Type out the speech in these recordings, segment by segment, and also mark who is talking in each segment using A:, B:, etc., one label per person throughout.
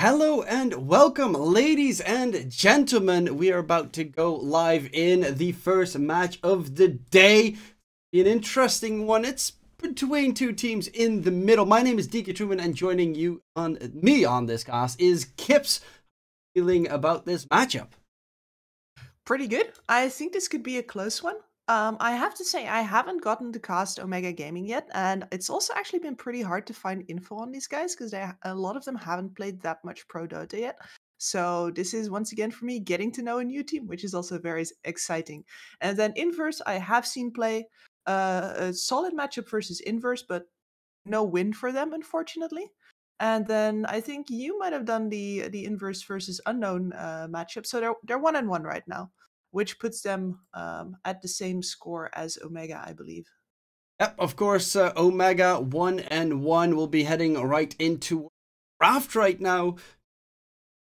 A: Hello and welcome, ladies and gentlemen. We are about to go live in the first match of the day. An interesting one. It's between two teams in the middle. My name is DKTruman, and joining me on this cast is Kips. Feeling about this matchup?
B: Pretty good. I think this could be a close one. I have to say I haven't gotten to cast Omega Gaming yet, and it's also actually been pretty hard to find info on these guys because a lot of them haven't played that much Pro Dota yet. So this is once again for me getting to know a new team, which is also very exciting. And then Inverse, I have seen play a solid matchup versus Inverse, but no win for them, unfortunately. And then I think you might have done the Inverse versus Unknown matchup. So they're 1-1 right now, which puts them at the same score as Omega, I believe.
A: Yep, of course, Omega 1-1 will be heading right into draft right now.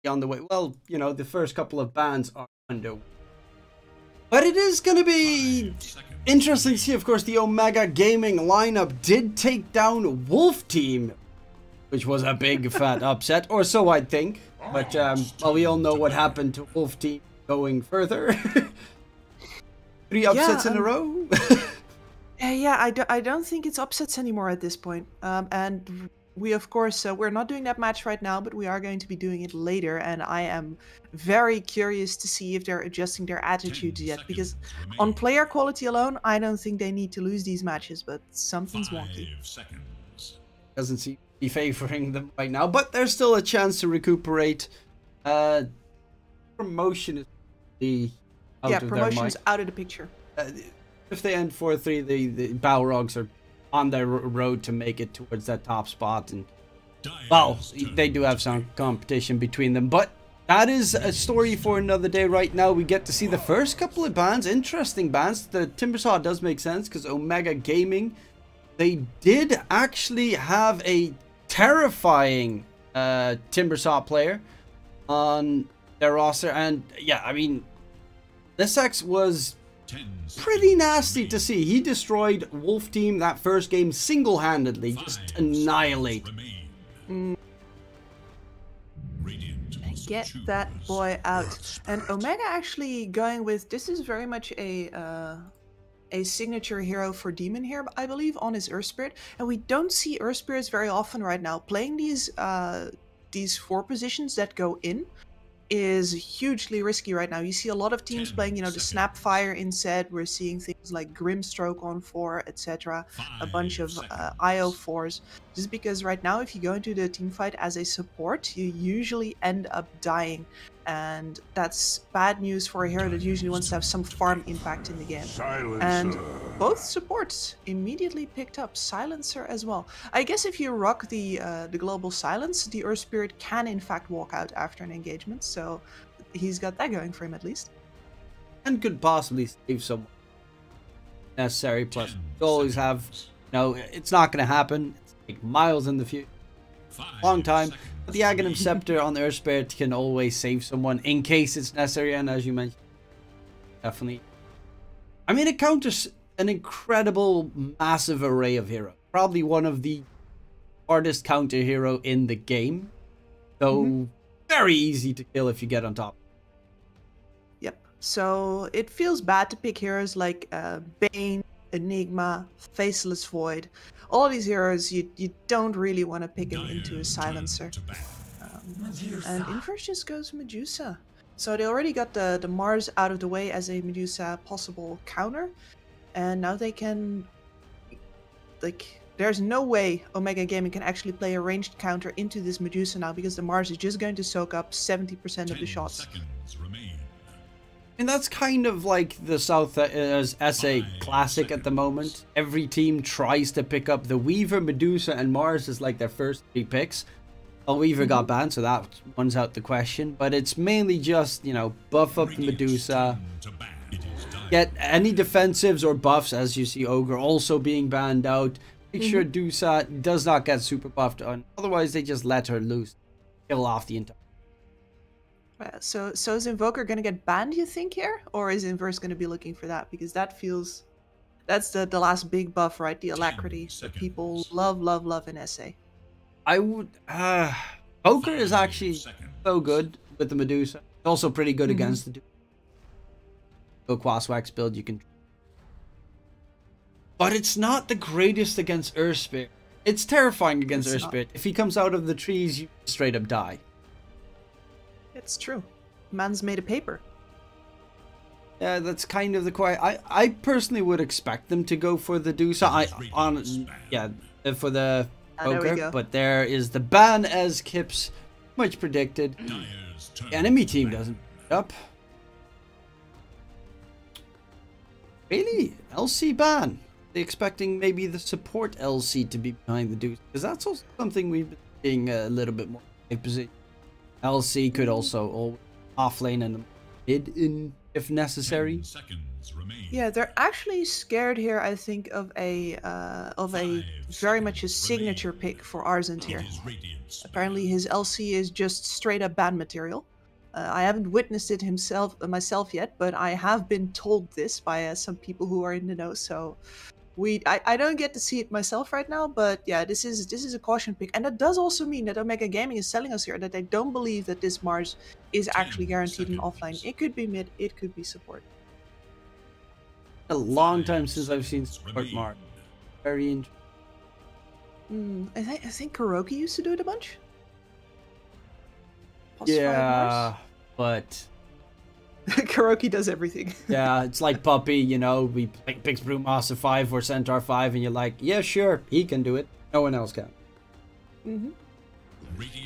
A: On the way. Well, you know, the first couple of bans are underway. But it is going to be interesting to see. Of course, the Omega Gaming lineup did take down Wolf Team, which was a big fat upset, or so I think. But, well, we all know what happened to Wolf Team going further. 3 upsets in a row.
B: Yeah, I don't think it's upsets anymore at this point. And we, of course, we're not doing that match right now, but we are going to be doing it later. And I am very curious to see if they're adjusting their attitudes yet. Because on player quality alone, I don't think they need to lose these matches, but something's wonky.
A: Doesn't seem to be favoring them right now, but there's still a chance to recuperate. Promotion is out of
B: promotion's out of the picture.
A: If they end 4-3, the Balrogs are on their road to make it towards that top spot, and well, they do have some competition between them, but that is a story for another day. Right now we get to see the first couple of bans, interesting bans. The Timbersaw does make sense because Omega Gaming, they did actually have a terrifying Timbersaw player on their roster, and yeah, I mean, this X was pretty nasty to see. He destroyed Wolf Team that first game single-handedly, just annihilate.
B: Get that boy out. And Omega actually going with, this is very much a signature hero for Demon here, I believe, on his Earth Spirit. And we don't see Earth Spirits very often right now. Playing these 4 positions that go in is hugely risky right now. You see a lot of teams playing, you know, the Snapfire instead. We're seeing things like Grimstroke on 4, etc. A bunch of IO4s. Just because right now, if you go into the team fight as a support, you usually end up dying. And that's bad news for a hero that usually wants to have some farm impact in the game. Silencer. And both supports immediately picked up Silencer as well. I guess if you rock the global silence, the Earth Spirit can in fact walk out after an engagement. So he's got that going for him at least.
A: And could possibly save someone necessary. Plus, you always have, you know, it's not going to happen. It's like miles in the future. Long time. But the Aghanim Scepter on the Earth Spirit can always save someone in case it's necessary, and as you mentioned, definitely. I mean, it counters an incredible, massive array of heroes. Probably one of the hardest counter hero in the game. So, very easy to kill if you get on top.
B: Yep. So, it feels bad to pick heroes like Bane, Enigma, Faceless Void. All these heroes, you don't really want to pick them into a Silencer. And Inverse just goes Medusa. So they already got the Mars out of the way as a Medusa possible counter. And now they can, like, there's no way Omega Gaming can actually play a ranged counter into this Medusa now, because the Mars is just going to soak up 70% of the shots.
A: And that's kind of like the South SA classic at the moment. Every team tries to pick up the Weaver, Medusa, and Mars as like their first 3 picks. Well, Weaver got banned, so that one's out the question. But it's mainly just, you know, buff up the Medusa. Get any defensives or buffs, as you see Ogre also being banned out. Make sure Dusa does not get super buffed on. Otherwise, they just let her loose. Kill off the entire.
B: So is Invoker going to get banned, you think, here? Or is Inverse going to be looking for that? Because that feels... That's the last big buff, right? The Alacrity that people love in SA.
A: I would... Poker is actually so good with the Medusa. It's also pretty good against the Go Quaswax build you can. But it's not the greatest against Earthspirit. It's terrifying against Earthspirit. If he comes out of the trees, you straight up die.
B: It's true. Man's made of paper.
A: Yeah, that's kind of the quiet. I personally would expect them to go for the Dusa. For the poker. But there is the ban as Kips much predicted. The enemy team doesn't pick up. Really? LC ban? They expecting maybe the support LC to be behind the Dusa, because that's also something we've been seeing a little bit more in position. LC could also always off lane and mid in if necessary.
B: Yeah, they're actually scared here, I think, of a very much a signature pick for Arzent here. Apparently his LC is just straight up ban material. I haven't witnessed it myself yet, but I have been told this by some people who are in the know, so I don't get to see it myself right now, but yeah, this is a caution pick, and that does also mean that Omega Gaming is telling us here that they don't believe that this Mars is actually guaranteed in offline. It could be mid, it could be support.
A: A long time since I've seen support Mars. Very interesting.
B: I think Kuroki used to do it a bunch.
A: Yeah, but
B: Kuroki does everything.
A: Yeah, it's like Puppy, you know, we picks Brewmaster 5 or Centaur 5 and you're like, yeah, sure, he can do it. No one else can.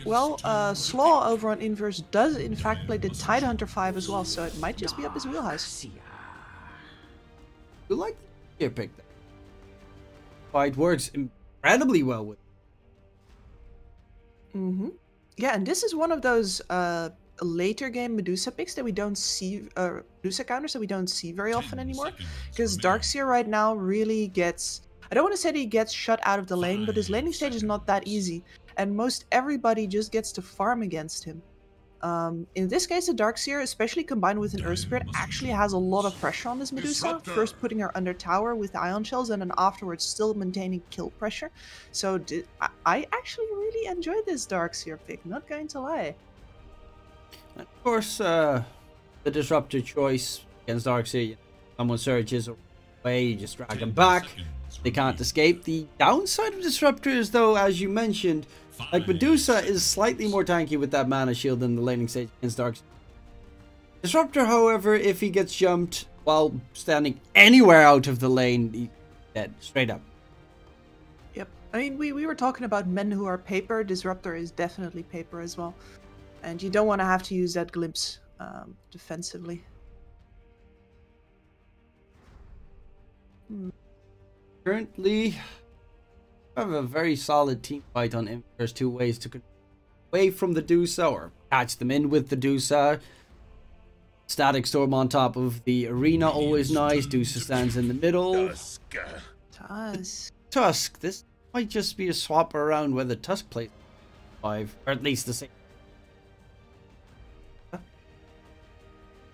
B: Well, Slaw over on Inverse does in fact play the Tidehunter 5 as well, so it might just be up his wheelhouse.
A: You like your pick there. It works incredibly well with.
B: Yeah, and this is one of those later game Medusa picks that we don't see, Medusa counters that we don't see very often anymore, because Darkseer right now really gets, I don't want to say that he gets shut out of the lane, but his laning stage is not that easy, and most everybody just gets to farm against him. In this case, the Darkseer, especially combined with an Earthspirit, actually has a lot of pressure on this Medusa, first putting her under tower with the Ion Shells, and then afterwards still maintaining kill pressure. So I actually really enjoyed this Darkseer pick, not going to lie.
A: Of course, the Disruptor choice against Darkseer, someone surges away, you just drag them back, they can't escape. The downside of Disruptor is, though, as you mentioned, like Medusa is slightly more tanky with that mana shield than the laning stage against Darkseer. Disruptor, however, if he gets jumped while standing anywhere out of the lane, he's dead, straight up.
B: Yep, I mean, we were talking about men who are paper. Disruptor is definitely paper as well. And you don't want to have to use that glimpse defensively.
A: Currently, I have a very solid team fight on him. There's two ways to get away from the Dusa or catch them in with the Dusa. Static Storm on top of the arena, always nice. Dusa stands in the middle. Tusk. This might just be a swap around where the Tusk plays 5, or at least the same.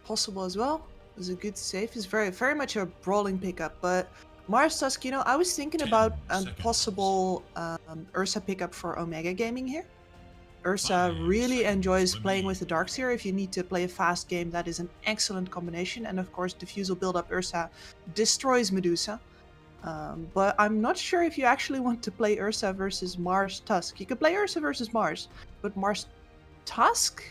B: Possible as well. It was a good save. It's very much a brawling pickup, but Mars Tusk, you know, I was thinking about a possible Ursa pickup for Omega Gaming here. Ursa really enjoys playing with the Darkseer. If you need to play a fast game, that is an excellent combination. And of course, Diffusal build-up Ursa destroys Medusa. But I'm not sure if you actually want to play Ursa versus Mars Tusk. You could play Ursa versus Mars, but Mars Tusk,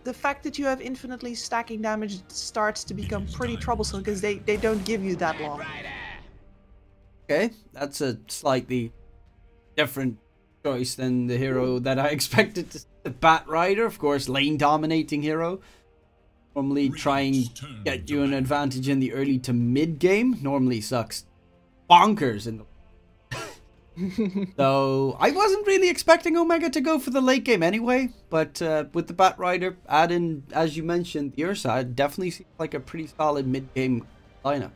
B: the fact that you have infinitely stacking damage starts to become pretty troublesome because they don't give you that long.
A: Okay, that's a slightly different choice than the hero that I expected to see. The Bat Rider, of course, lane dominating hero. Normally trying to get you an advantage in the early to mid game. Normally sucks bonkers in the so I wasn't really expecting Omega to go for the late game anyway, but with the Bat Rider, add in, as you mentioned, the Ursa, it definitely seems like a pretty solid mid-game lineup.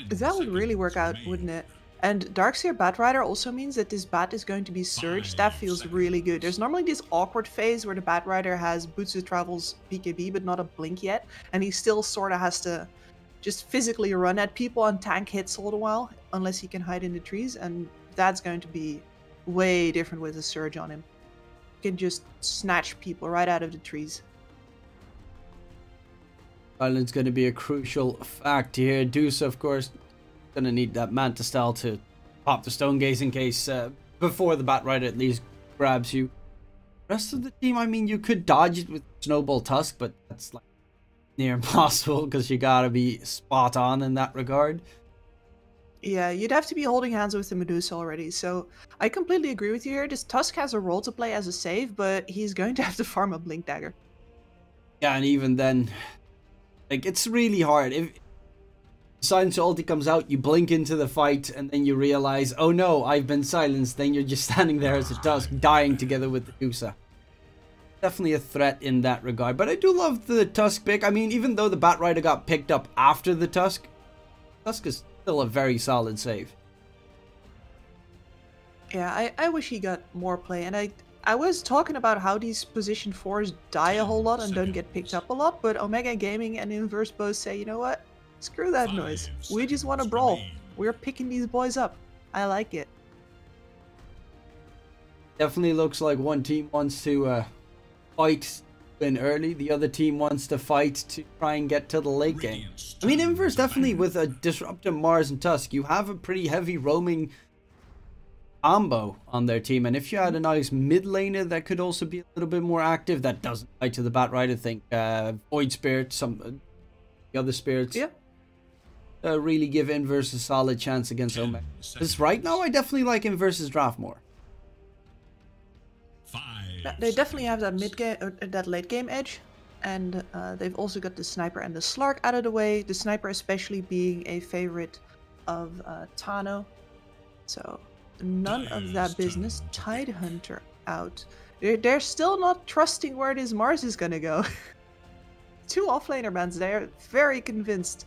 B: That would really work out, wouldn't it? And Darkseer Bat Rider also means that this Bat is going to be surged. That feels really good. There's normally this awkward phase where the Bat Rider has Boots of Travel's BKB, but not a blink yet, and he still sort of has to just physically run at people and tank hits all the while, unless he can hide in the trees, and that's going to be way different with a surge on him. can just snatch people right out of the trees.
A: Silence going to be a crucial fact here. Deuce, of course, going to need that Manta style to pop the Stone Gaze in case before the Bat Rider at least grabs you. Rest of the team, I mean, you could dodge it with Snowball Tusk, but that's like near impossible because you gotta be spot on in that regard.
B: Yeah, you'd have to be holding hands with the Medusa already, so I completely agree with you here. This Tusk has a role to play as a save, but he's going to have to farm a Blink Dagger.
A: Yeah, and even then, like, it's really hard. If Silencer ulti comes out, you blink into the fight, and then you realize, oh no, I've been silenced, then you're just standing there as a Tusk, dying together with the Medusa. Definitely a threat in that regard, but I do love the Tusk pick. I mean, even though the Bat Rider got picked up after the Tusk, Tusk is still a very solid save.
B: Yeah, I wish he got more play, and I was talking about how these position 4s die a whole lot and don't get picked up a lot, but Omega Gaming and Inverse both say, you know what? Screw that noise. We just want to brawl. We're picking these boys up. I like it.
A: Definitely looks like one team wants to fight win early. The other team wants to fight to try and get to the late game. I mean, Inverse definitely with a Disruptor Mars and Tusk, you have a pretty heavy roaming combo on their team. And if you had a nice mid laner that could also be a little bit more active, that doesn't fight to the Bat Rider, think Void Spirit, some the other spirits.
B: Yeah.
A: Really give Inverse a solid chance against Omega. Because right now, I definitely like Inverse's draft more.
B: They definitely have that mid game, that late game edge, and they've also got the Sniper and the Slark out of the way. The Sniper especially being a favorite of Tano, so none of that business. Tidehunter out. They're still not trusting where this Mars is gonna go. Two offlaner bands. They're very convinced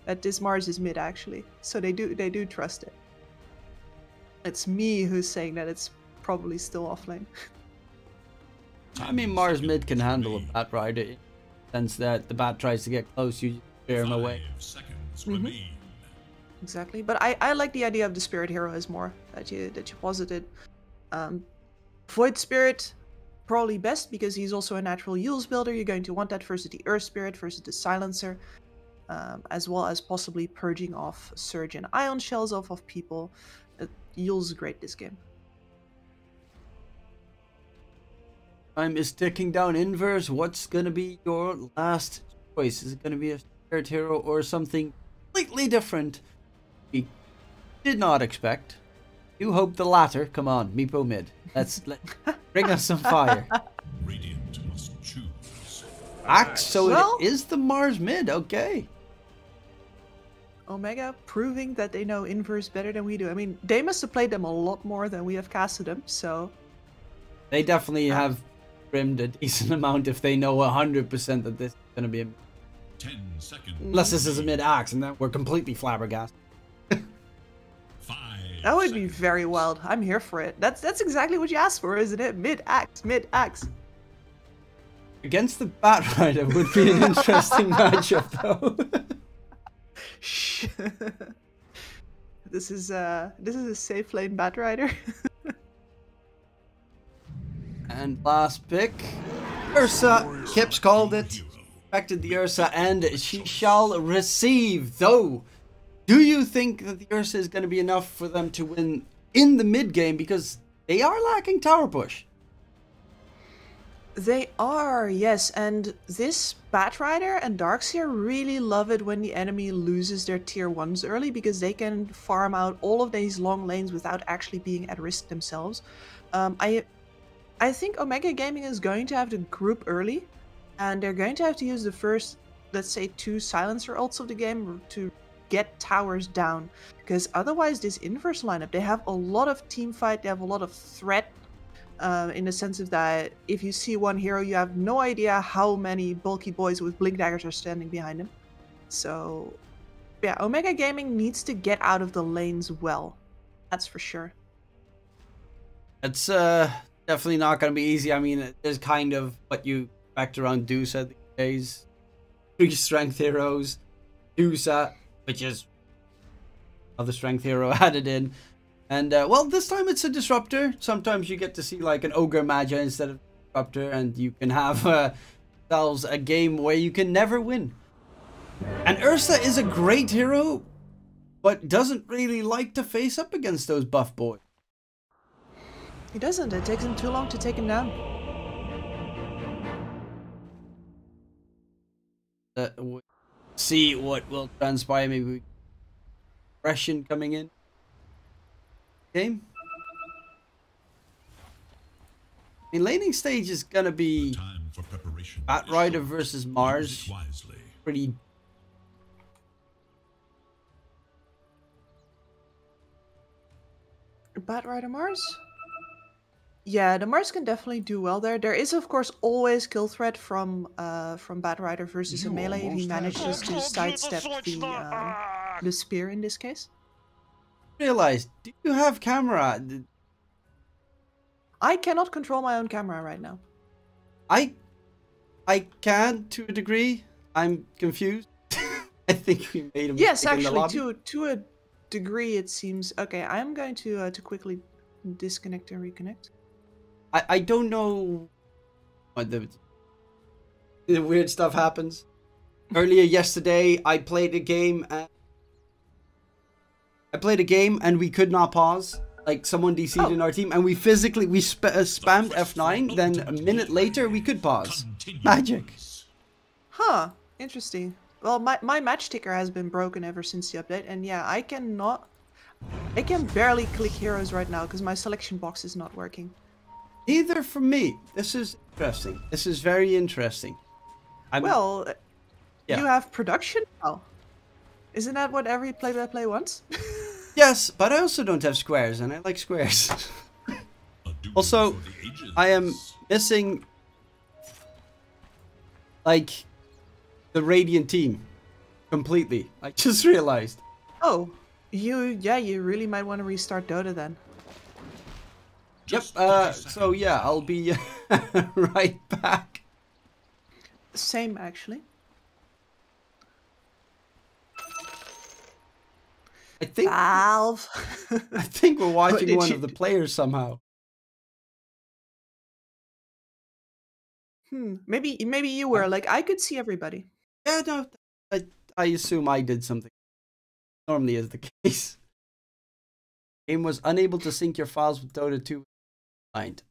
B: that this Mars is mid actually, so they do trust it. It's me who's saying that it's probably still offlane.
A: I mean, Mars mid can handle a Bat Rider in the sense that the Bat tries to get close, you just clear him away.
B: Exactly, but I like the idea of the Spirit Hero as more that you posited. Void Spirit probably best because he's also a natural Eul's builder. You're going to want that versus the Earth Spirit versus the Silencer, as well as possibly purging off Surge and Ion Shells off of people. Eul's great this game.
A: Time is ticking down. Inverse, what's gonna be your last choice? Is it gonna be a Spirit Hero or something completely different we did not expect? You hope the latter. Come on, Meepo mid. Bring us some fire.
C: Radiant must choose.
A: Axe, so it is the Mars mid, okay.
B: Omega proving that they know Inverse better than we do. I mean, they must have played them a lot more than we have casted them, so...
A: They definitely have trimmed a decent amount if they know 100% that this is going to be a
C: 10 seconds.
A: Unless this is a mid-axe and then we're completely flabbergasted.
C: 5
B: That would be very wild. I'm here for it. That's exactly what you asked for, isn't it? Mid-axe, mid-axe.
A: Against the Bat Rider would be an interesting matchup, though.
B: Shh. This is a safe lane Bat Rider.
A: And last pick, Ursa. Kips called it. Expected the Ursa, and she shall receive. Though, do you think that the Ursa is going to be enough for them to win in the mid game? Because they are lacking tower push.
B: They are, yes, and this Bat Rider and Darkseer really love it when the enemy loses their tier 1s early because they can farm out all of these long lanes without actually being at risk themselves. I think Omega Gaming is going to have to group early, and they're going to have to use the first, let's say, 2 Silencer ults of the game to get towers down, because otherwise this Inverse lineup, they have a lot of team fight, they have a lot of threat, in the sense of that if you see one hero, you have no idea how many bulky boys with Blink Daggers are standing behind him. So yeah, Omega Gaming needs to get out of the lanes well. That's for sure.
A: It's definitely not going to be easy. I mean, there's kind of what you expect around Dusa these days. 3 strength heroes, Dusa, which is another strength hero added in. And, well, this time it's a disruptor. Sometimes you get to see, like, an ogre magi instead of disruptor, and you can have yourselves a game where you can never win. And Ursa is a great hero, but doesn't really like to face up against those buff boys.
B: He doesn't. It takes him too long to take him down.
A: We'll see what will transpire. Maybe aggression coming in. Game. I mean, laning stage is gonna be Batrider versus Mars. Pretty.
B: Batrider Mars? Yeah, the Mars can definitely do well there. There is, of course, always kill threat from Batrider versus a melee if he manages to sidestep the spear in this case.
A: Realize, do you have camera?
B: I cannot control my own camera right now.
A: I can to a degree. I'm confused. I think we made a mistake.
B: Yes,
A: in the lobby.
B: actually, to a degree, it seems. Okay, I'm going to quickly disconnect and reconnect.
A: I don't know what the weird stuff happens. Earlier yesterday, I played a game and we could not pause. Like, someone DC'd in our team, and we physically spammed F9. Then a minute later, we could pause. Magic.
B: Huh. Interesting. Well, my match ticker has been broken ever since the update, and yeah, I can barely click heroes right now because my selection box is not working.
A: Neither for me. This is interesting. This is very interesting.
B: Well,
A: yeah.
B: You have production now. Isn't that what every play-by-play wants?
A: Yes, but I also don't have squares, and I like squares. Also, I am missing, like, the Radiant team completely. I just realized.
B: Oh, you really might want to restart Dota then.
A: Yep, so yeah, I'll be right back.
B: Same, actually.
A: I think
B: Valve.
A: I think we're watching one of the players somehow.
B: Maybe you were. Like, I could see everybody.
A: Yeah, no, I assume I did something. Normally is the case. Game was unable to sync your files with Dota 2. Mind.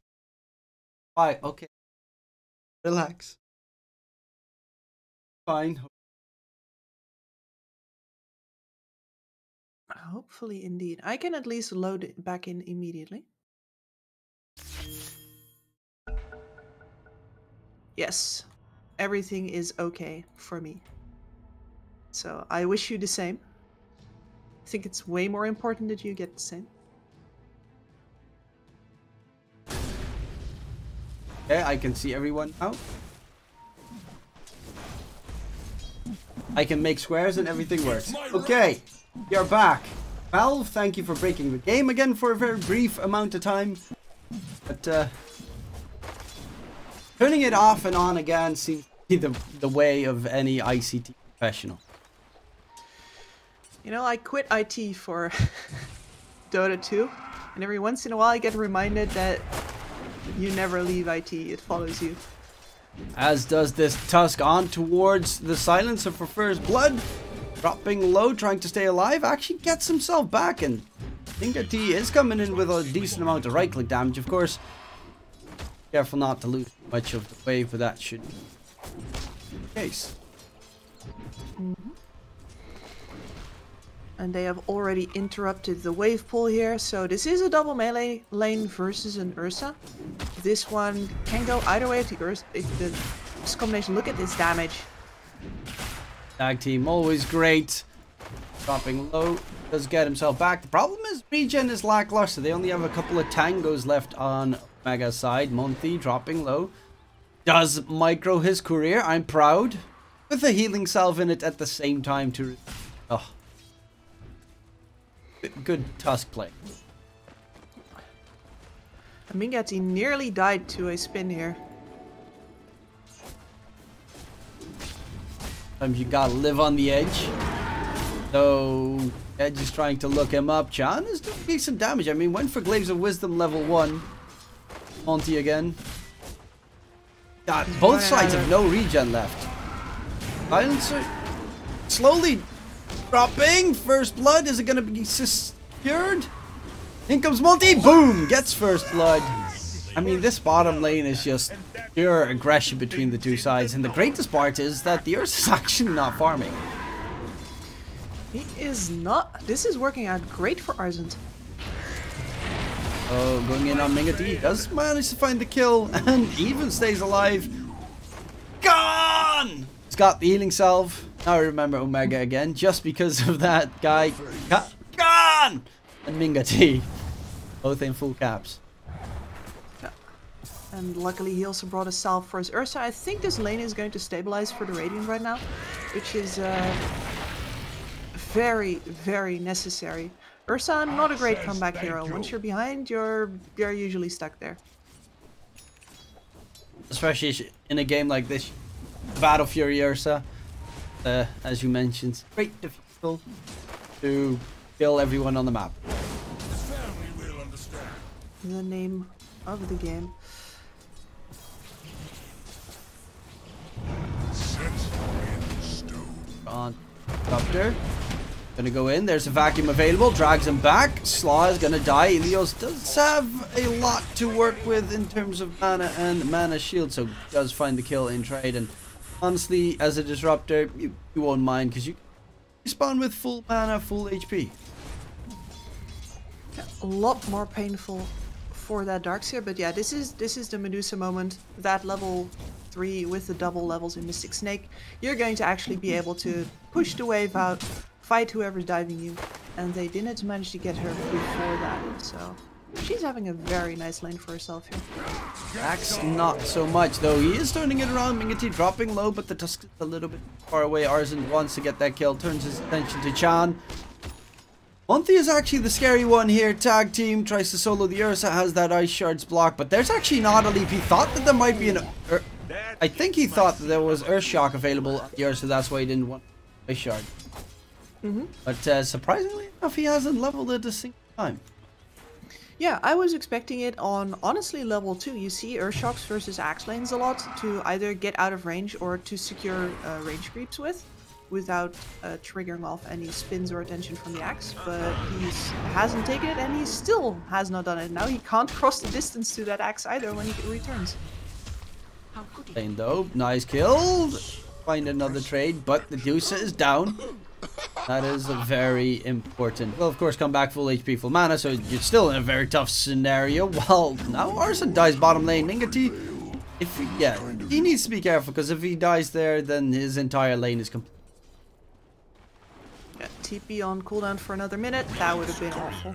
A: Why? Okay. Relax. Fine.
B: Hopefully, indeed. I can at least load it back in immediately. Yes. Everything is okay for me. So, I wish you the same. I think it's way more important that you get the same.
A: Okay, I can see everyone now. I can make squares and everything works. Okay, you're back. Valve, thank you for breaking the game again for a very brief amount of time. But, turning it off and on again seems to be the way of any ICT professional.
B: You know, I quit IT for Dota 2, and every once in a while I get reminded that you never leave IT, it follows you.
A: As does this Tusk on towards the Silencer for first blood. Dropping low, trying to stay alive, actually gets himself back, and DKT is coming in with a decent amount of right click damage, of course. Careful not to lose much of the wave, but that should be the case.
B: And they have already interrupted the wave pool here, so this is a double melee lane versus an Ursa. This one can go either way if the Ursa, this combination. Look at this damage.
A: Tag team always great. Dropping low, does get himself back. The problem is regen is lackluster. They only have a couple of tangos left on Omega's side. Monty dropping low. Does micro his career. I'm proud. With a healing salve in it at the same time to... Oh. Good Tusk play.
B: Mingati nearly died to a spin here.
A: Sometimes you gotta live on the edge. So Edge is trying to look him up. Chan is doing decent damage. I mean, went for Glaives of Wisdom level 1. Monty again. God, both sides have no regen left. Silencer slowly dropping. First blood. Is it going to be secured? In comes Monty. Boom! Gets first blood. I mean, this bottom lane is just pure aggression between the two sides. And the greatest part is that the Ursa is actually not farming.
B: He is not. This is working out great for Arzent.
A: Oh, going in on Mingati. He does manage to find the kill and even stays alive. Gone! He's got the healing salve. Now I remember Omega again, just because of that guy. Gone! And Mingati. Both in full caps.
B: Yeah. And luckily he also brought a salve for his Ursa. I think this lane is going to stabilize for the Radiant right now, which is very, very necessary. Ursa, not a great comeback hero. Once you're behind, you're usually stuck there.
A: Especially in a game like this, Battle Fury Ursa, as you mentioned, great difficult to kill everyone on the map.
B: The name of the game.
A: On Doctor. Gonna go in, there's a vacuum available, drags him back. Slaw is gonna die. Ilios does have a lot to work with in terms of mana and mana shield, so does find the kill in trade. And honestly, as a disruptor, you won't mind because you respawn with full mana, full HP.
B: A lot more painful for that Darkseer, but yeah, this is the Medusa moment. That level 3 with the double levels in Mystic Snake, you're going to actually be able to push the wave out, fight whoever's diving you, and they didn't manage to get her before that, so she's having a very nice lane for herself here.
A: Axe not so much though. He is turning it around. Mingati dropping low, but the Tusk is a little bit far away. Arzent wants to get that kill, turns his attention to Chan. Monty is actually the scary one here. Tag team tries to solo the Ursa, has that Ice Shards block, but there's actually not a leap. He thought that there might be an I think he thought that there was Earth Shock available on the Ursa, that's why he didn't want Ice Shard. But surprisingly enough, he hasn't leveled it a single time.
B: Yeah, I was expecting it on, honestly, level 2. You see Earthshocks versus Axe lanes a lot to either get out of range or to secure range creeps with, without triggering off any spins or attention from the Axe. But he hasn't taken it, and he still has not done it. Now he can't cross the distance to that Axe either when he returns.
A: Lane though, nice kill. Find another trade, but the Medusa is down. That is very important. Well, of course, come back full HP, full mana, so you're still in a very tough scenario. Well, now Arzent dies bottom lane. Mingati, he needs to be careful, because if he dies there, then his entire lane is complete.
B: Yeah, TP on cooldown for another minute. That would have been awful.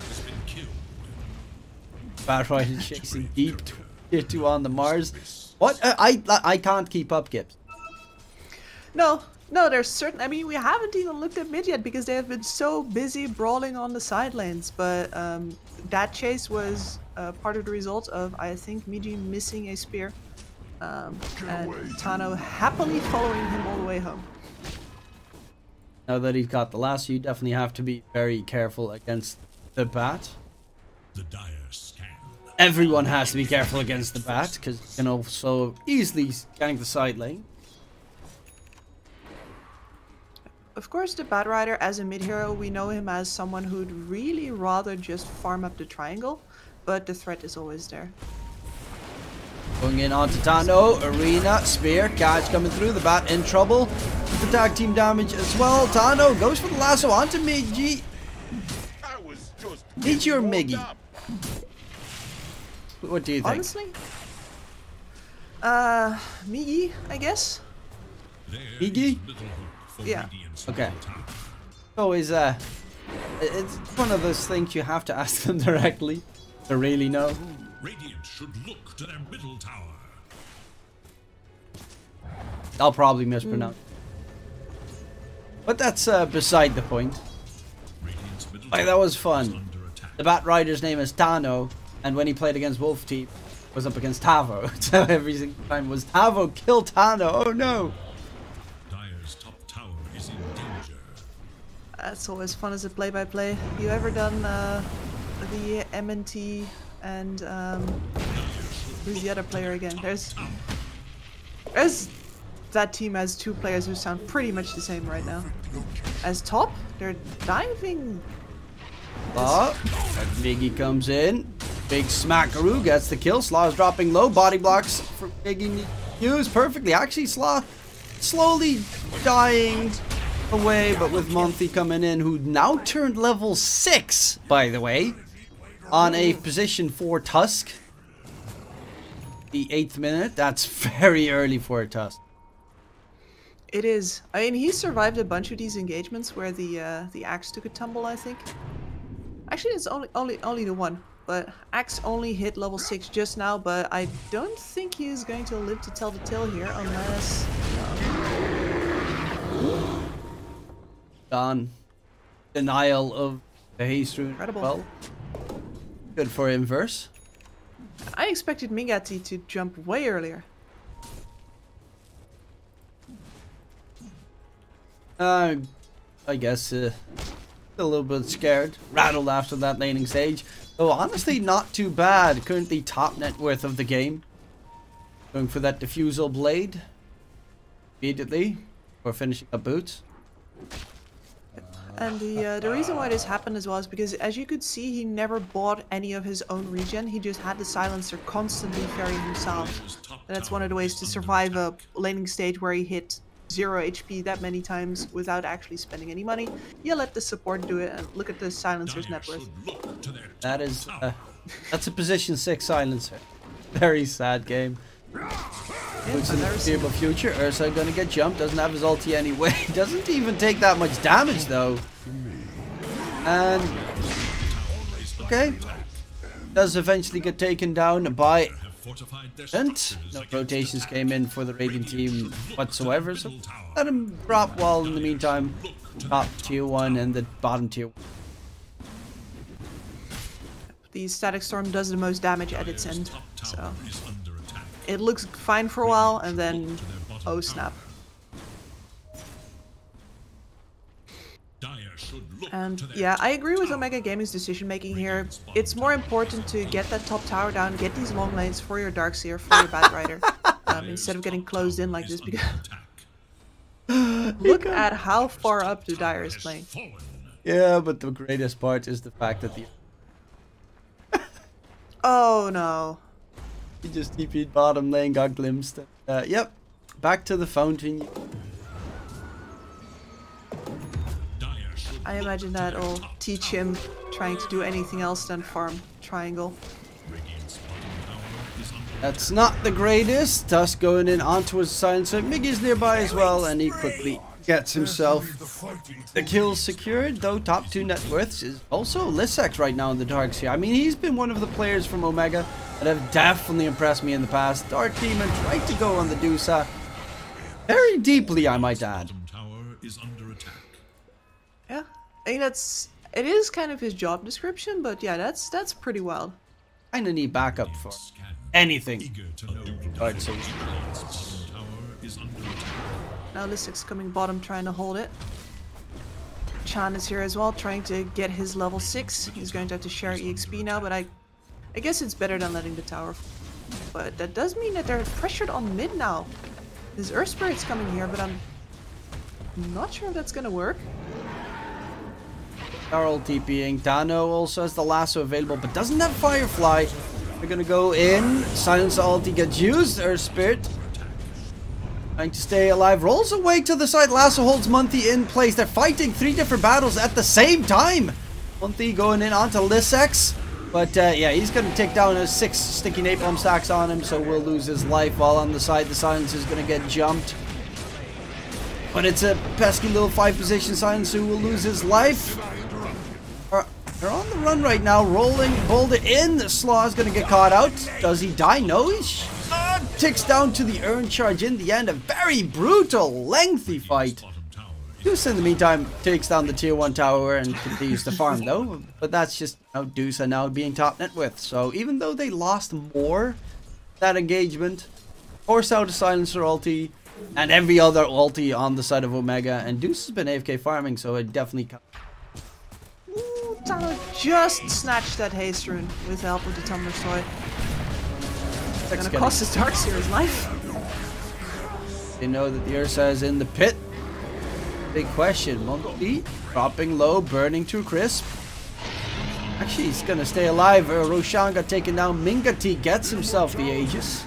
A: Bad Rider chasing deep tier 2 on the Mars. What? I can't keep up, Gibbs.
B: No, there's certain. I mean, we haven't even looked at mid yet because they have been so busy brawling on the side lanes. But that chase was part of the result of, I think, Miji missing a spear, and Tano happily following him all the way home.
A: Now that he's got the last, you definitely have to be very careful against the bat.
C: The dire scan.
A: Everyone has to be careful against the bat because you can also easily gank the side lane.
B: Of course, the Bat Rider as a mid-hero, we know him as someone who'd really rather just farm up the triangle, but the threat is always there.
A: Going in onto Tano, Arena, Spear, catch coming through, the Bat in trouble. The tag team damage as well. Tano goes for the lasso onto Migi. Migi or Miggy? What do you think?
B: Honestly? Migi, I guess?
A: Migi?
B: Yeah.
A: Okay. Always, it's one of those things you have to ask them directly to really know.
C: Radiant should look to their middle tower.
A: I'll probably mispronounce. But that's beside the point. Like, that was fun. The Bat Rider's name is Tano, and when he played against Wolf Team, was up against Tavo. So every single time was Tavo kill Tano. Oh no!
B: That's always fun as a play-by-play. You ever done the MNT and who's the other player again? There's that team has 2 players who sound pretty much the same right now. As top, they're diving.
A: Oh, Miggy comes in. Big smackaroo gets the kill. Slaw is dropping low. Body blocks for Miggy used perfectly. Actually, Slaw slowly dying away, but with Monty coming in, who now turned level 6, by the way, on a position for Tusk. The 8th minute. That's very early for a Tusk.
B: It is. I mean, he survived a bunch of these engagements where the axe took a tumble, I think. Actually, it's only the one. But Axe only hit level 6 just now, but I don't think he is going to live to tell the tale here unless...
A: Gone. Denial of the haste rune.
B: Incredible.
A: Well, good for Inverse.
B: I expected Migati to jump way earlier.
A: I guess a little bit scared. Rattled after that laning stage. Though honestly not too bad. Currently top net worth of the game. Going for that diffusal blade. Immediately. For finishing up boots.
B: And the reason why this happened as well is because, as you could see, he never bought any of his own regen. He just had the silencer constantly ferrying himself. And that's one of the ways to survive a laning stage where he hit 0 HP that many times without actually spending any money. You let the support do it, and look at the silencer's net worth.
A: That is, that's a position 6 silencer. Very sad game. Looks in the foreseeable future. Ursa gonna get jumped. Doesn't have his ulti anyway. Doesn't even take that much damage though. And okay, does eventually get taken down by Vent. No rotations came in for the Radiant team whatsoever, so let him drop while in the meantime top tier 1 and the bottom tier 1.
B: The Static Storm does the most damage at its end, so it looks fine for a while, and then oh snap. And yeah, I agree with Omega Gaming's decision making here. It's more important to get that top tower down, get these long lanes for your Darkseer, for your Batrider, instead of getting closed in like this, because look at how far up the Dire is playing.
A: Yeah, but the greatest part is the fact that the
B: oh no.
A: He just TP'd bottom lane, got glimpsed. Yep, back to the fountain.
B: I imagine that'll teach him trying to do anything else than farm triangle.
A: That's not the greatest. Tusk going in onto his silencer. Miggy's nearby as well, and he quickly gets himself the kill secured. Though top 2 net worths is also Lissex right now in the Darkseer. I mean, he's been one of the players from Omega that have definitely impressed me in the past. Dark Demon tried to go on the Dusa very deeply, I might add.
B: Yeah, I mean it is kind of his job description, but yeah, that's pretty wild.
A: Kinda need backup for anything. Alright, so
B: now Lissex coming bottom, trying to hold it. Chan is here as well, trying to get his level 6. He's going to have to share EXP now, but I guess it's better than letting the tower. But that does mean that they're pressured on mid now. His Earth Spirit's coming here, but I'm not sure if that's gonna work.
A: Carl TPing. Dano also has the lasso available, but doesn't have Firefly. They're gonna go in. Silence ulti gets used. Earth Spirit trying to stay alive. Rolls away to the side. Lasso holds Monty in place. They're fighting 3 different battles at the same time. Monty going in onto Lissex. But yeah, he's gonna take down a 6 sticky napalm stacks on him, so will lose his life. While on the side, the Silence is gonna get jumped. But it's a pesky little 5 position Silence who will lose his life. They're on the run right now, rolling, boulder in. Slaw is going to get caught out. Does he die? No, he ticks down to the urn charge in the end. A very brutal, lengthy fight. Deuce in the meantime takes down the tier 1 tower and continues to farm though. But that's just Deuce now being top net with. So even though they lost more that engagement, force out a Silencer ulti and every other ulti on the side of Omega. And Deuce has been AFK farming, so it definitely
B: just snatched that haste rune with the help of the Tumbler's Toy. It's gonna cost his Darkseer his life.
A: They know that the Ursa is in the pit. Big question. Monkey dropping low, burning to a crisp. Actually, he's gonna stay alive. Roshan got taken down. Mingati gets himself the Aegis.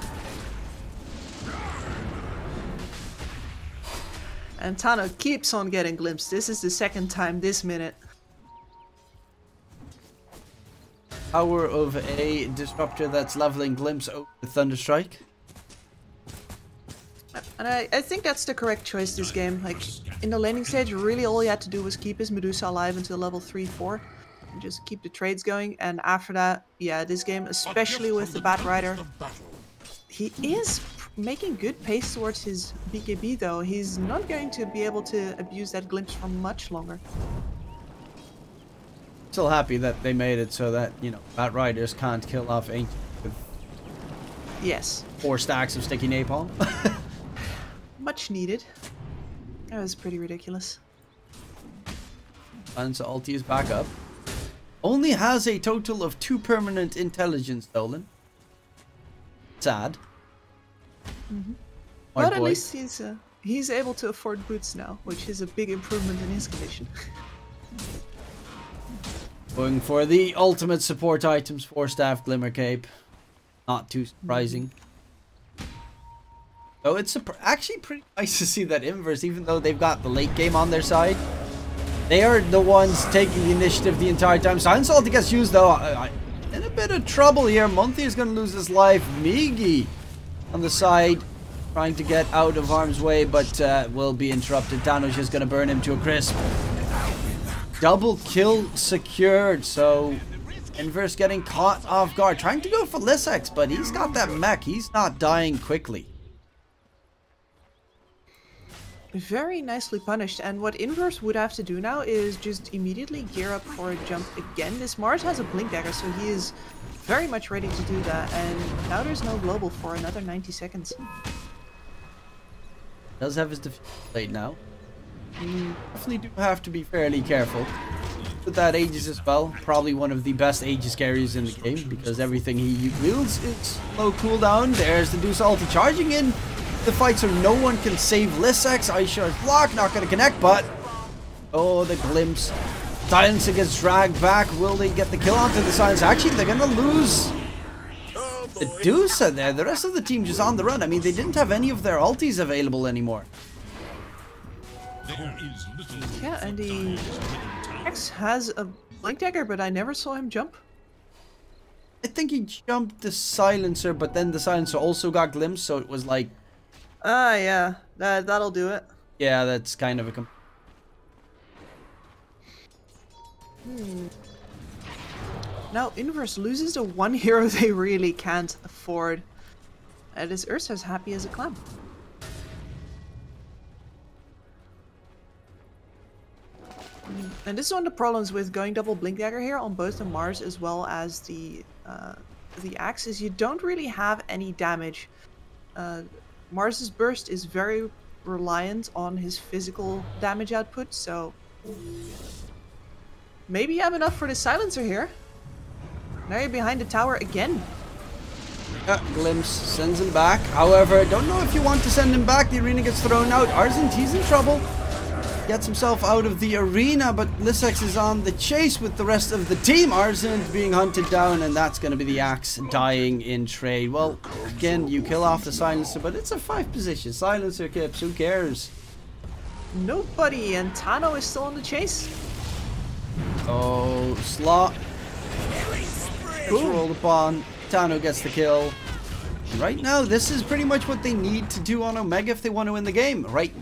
B: And Tano keeps on getting glimpsed. This is the second time this minute.
A: Power of a disruptor that's leveling Glimpse over Thunderstrike.
B: And I think that's the correct choice this game. Like, in the laning stage, really all he had to do was keep his Medusa alive until level 3-4. And just keep the trades going. And after that, yeah, this game, especially with the Bat Rider, he is making good pace towards his BKB though. He's not going to be able to abuse that glimpse for much longer.
A: Still happy that they made it so that, you know, Bat Riders can't kill off Ancient with
B: yes
A: 4 stacks of sticky napalm.
B: Much needed. That was pretty ridiculous.
A: And so ulti is back up. Only has a total of 2 permanent intelligence stolen. Sad.
B: But at least he's able to afford boots now, which is a big improvement in his condition.
A: Going for the ultimate support items, 4 staff, Glimmer Cape. Not too surprising. So it's actually pretty nice to see that Inverse, even though they've got the late game on their side, they are the ones taking the initiative the entire time. Silence ulti gets used though. In a bit of trouble here. Monty is going to lose his life. Migi on the side, trying to get out of harm's way, but will be interrupted. Thanos just going to burn him to a crisp. Double kill secured, so Inverse getting caught off guard. Trying to go for Lissex, but he's got that mech. He's not dying quickly.
B: Very nicely punished, and what Inverse would have to do now is just immediately gear up for a jump again. This Mars has a blink dagger, so he is very much ready to do that, and now there's no global for another 90 seconds.
A: Does have his defense plate now. You definitely do have to be fairly careful with that Aegis as well. Probably one of the best Aegis carries in the game, because everything he wields is low cooldown. There's the Deuce ulti charging in the fight, so no one can save Lissex. Ice Shard's block, not going to connect, but oh, the glimpse. Silencer gets dragged back. Will they get the kill onto the Silencer? Actually, they're going to lose the Deuce there. The rest of the team just on the run. I mean, they didn't have any of their ultis available anymore.
B: Yeah, and the X has a blink dagger, but I never saw him jump.
A: I think he jumped the Silencer, but then the Silencer also got glimpse, so it was like...
B: Ah, yeah. That'll do it.
A: Yeah, that's kind of a...
B: Now, Inverse loses the one hero they really can't afford. And is Ursa's happy as a clam. And this is one of the problems with going double blink dagger here on both the Mars as well as the Axe, is you don't really have any damage. Mars's burst is very reliant on his physical damage output, so maybe you have enough for the Silencer here. Now you're behind the tower again.
A: Glimpse sends him back. However, don't know if you want to send him back. The arena gets thrown out. Arzent, he's in trouble. Gets himself out of the arena, but Lissex is on the chase with the rest of the team. Arzent being hunted down, and that's going to be the Axe dying in trade. Well, again, you kill off the Silencer, but it's a 5 position. Silencer Kips, who cares?
B: Nobody, and Tano is still on the chase.
A: Oh, Slot gets rolled upon. Tano gets the kill. Right now, this is pretty much what they need to do on Omega if they want to win the game, right?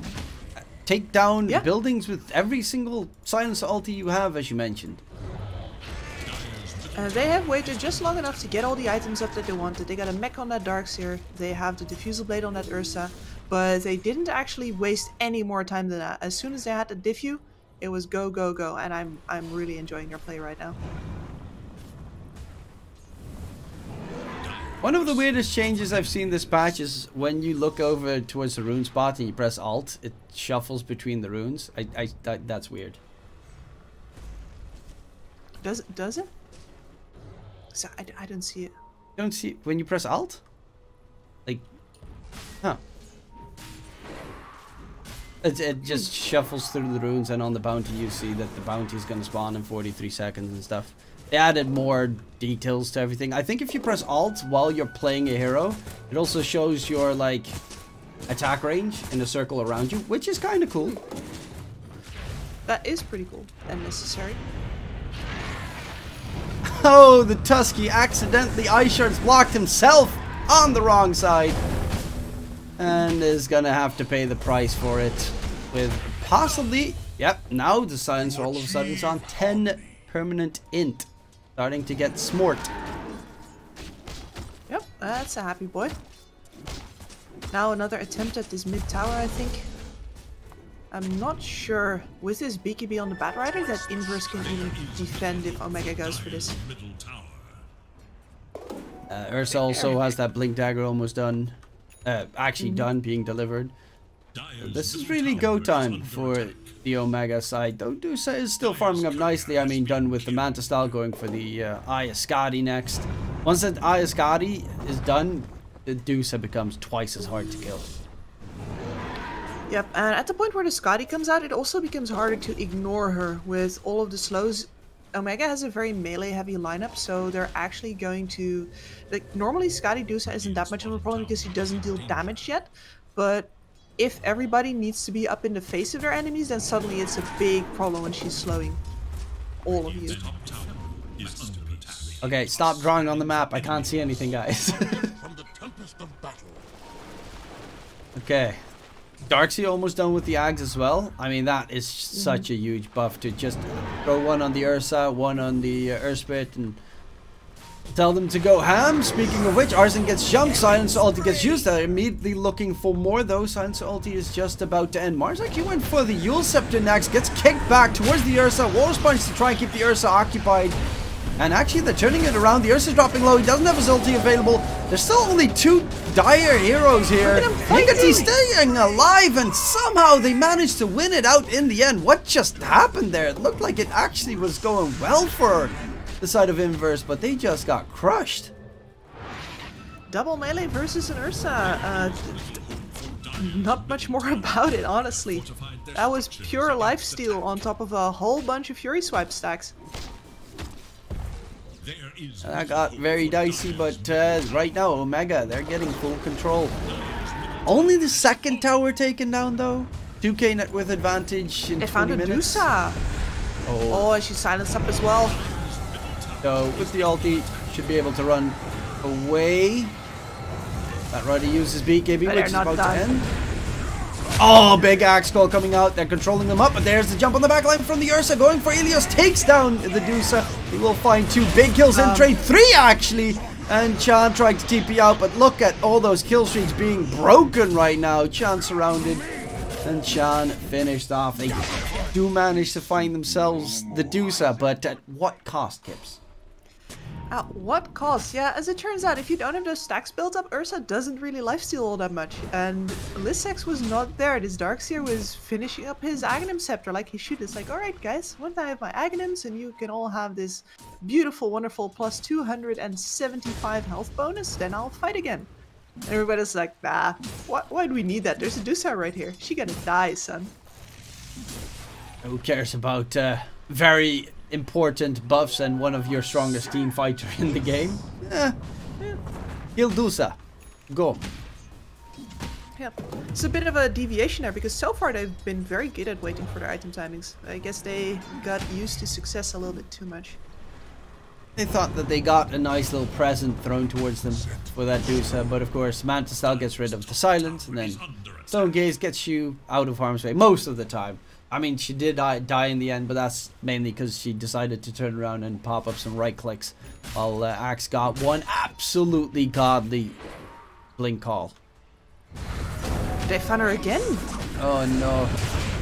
A: Take down buildings with every single Silencer ulti you have, as you mentioned.
B: They have waited just long enough to get all the items up that they wanted. They got a mech on that Darkseer, they have the Diffusal Blade on that Ursa, but they didn't actually waste any more time than that. As soon as they had the Diffu, it was go, go, go, and I'm really enjoying their play right now.
A: One of the weirdest changes I've seen this patch is when you look over towards the rune spot and you press Alt, it shuffles between the runes. That's weird.
B: Does it? So I don't see it.
A: You don't see when you press Alt? Like, huh. It just shuffles through the runes, and on the bounty you see that the bounty is going to spawn in 43 seconds and stuff. They added more details to everything. I think if you press Alt while you're playing a hero, it also shows your like attack range in a circle around you, which is kind of cool.
B: That is pretty cool and necessary.
A: Oh, the Tusky accidentally Ice Shards blocked himself on the wrong side. And is gonna have to pay the price for it with possibly, yep, now the silencer all of a sudden is on 10 permanent int. Starting to get smort.
B: Yep, that's a happy boy. Now another attempt at this mid tower, I think. I'm not sure with this BKB on the Bat Rider that Inverse can even defend if Omega goes for this.
A: Ursa also has that Blink Dagger almost done. Actually done, being delivered. This is really go time for the Omega side. Though Dusa is still farming up nicely. I mean, done with the Manta style, going for the Ayaskadi next. Once that Ayaskadi is done, the Dusa becomes twice as hard to kill.
B: Yep, and at the point where the Skadi comes out, it also becomes harder to ignore her with all of the slows. Omega has a very melee heavy lineup, so they're actually going to, like, normally Skadi Dusa isn't that much of a problem because he doesn't deal damage yet, but if everybody needs to be up in the face of their enemies, then suddenly it's a big problem when she's slowing all of you.
A: Okay, stop drawing on the map. I can't see anything, guys. Okay. Darkseid almost done with the Ags as well. I mean, that is such a huge buff to just throw one on the Ursa, one on the Urspit, and tell them to go ham. Speaking of which, Arsen gets jumped, Silence Ulti gets used. They're immediately looking for more though. Silence Ulti is just about to end. Mars actually went for the Yule Scepter next, gets kicked back towards the Ursa. Walrus Punch to try and keep the Ursa occupied. And actually, they're turning it around. The Ursa's dropping low. He doesn't have his ulti available. There's still only 2 dire heroes here. Nickety staying alive, and somehow they managed to win it out in the end. What just happened there? It looked like it actually was going well for the side of Inverse, but they just got crushed.
B: Double melee versus an Ursa. Not much more about it, honestly. That was pure lifesteal on top of a whole bunch of Fury Swipe stacks.
A: That got very dicey, but right now, Omega, they're getting full control. Only the second tower taken down, though. 2k net worth advantage in 20 minutes.
B: Dusa. Oh, she's silenced up as well.
A: So, with the ulti, should be able to run away. That Rider uses BKB, which is about to end. Oh, big axe call coming out. They're controlling them up, but there's the jump on the backline from the Ursa. Going for Ilios, takes down the Dusa. He will find 2 big kills in trade, 3 actually. And Chan trying to TP out, but look at all those kill streaks being broken right now. Chan surrounded, and Chan finished off. They do manage to find themselves the Dusa, but at what cost, Kips?
B: At what cost? Yeah, as it turns out, if you don't have those stacks built up, Ursa doesn't really lifesteal all that much. And Lissex was not there. This Darkseer was finishing up his Aghanim Scepter like he should. It's like, alright guys, once I have my Aghanims and you can all have this beautiful, wonderful plus 275 health bonus, then I'll fight again. And everybody's like, nah, why do we need that? There's a Dusa right here. She gonna die, son.
A: Who cares about very important buffs and one of your strongest team fighter in the game? Kill Dusa. Go.
B: Yep. It's a bit of a deviation there because so far they've been very good at waiting for their item timings. I guess they got used to success a little bit too much.
A: They thought that they got a nice little present thrown towards them for that Dusa, but of course Manta Style gets rid of the silence, and then Stone Gaze gets you out of harm's way most of the time. I mean, she did die in the end, but that's mainly because she decided to turn around and pop up some right clicks, while Axe got one absolutely godly blink call.
B: They found her again?
A: Oh no.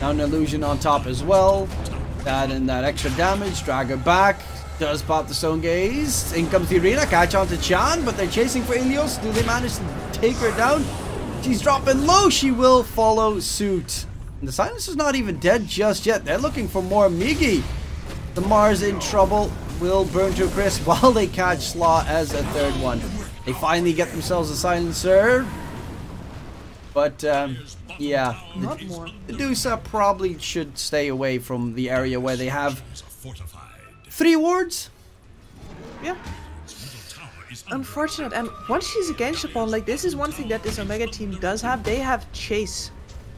A: Now an illusion on top as well. That and that extra damage. Drag her back. Does pop the Stone Gaze. In comes the arena. Catch on to Chan, but they're chasing for Ilios. Do they manage to take her down? She's dropping low. She will follow suit. And the Silencer's not even dead just yet. They're looking for more Migi. The Mars in trouble. will burn to a crisp while they catch Slaw as a third one. They finally get themselves a silencer. But, yeah.
B: Not more.
A: The Dusa probably should stay away from the area where they have 3 wards.
B: Yeah. Unfortunate. And once she's against upon, like, this is one thing that this Omega team does have. They have chase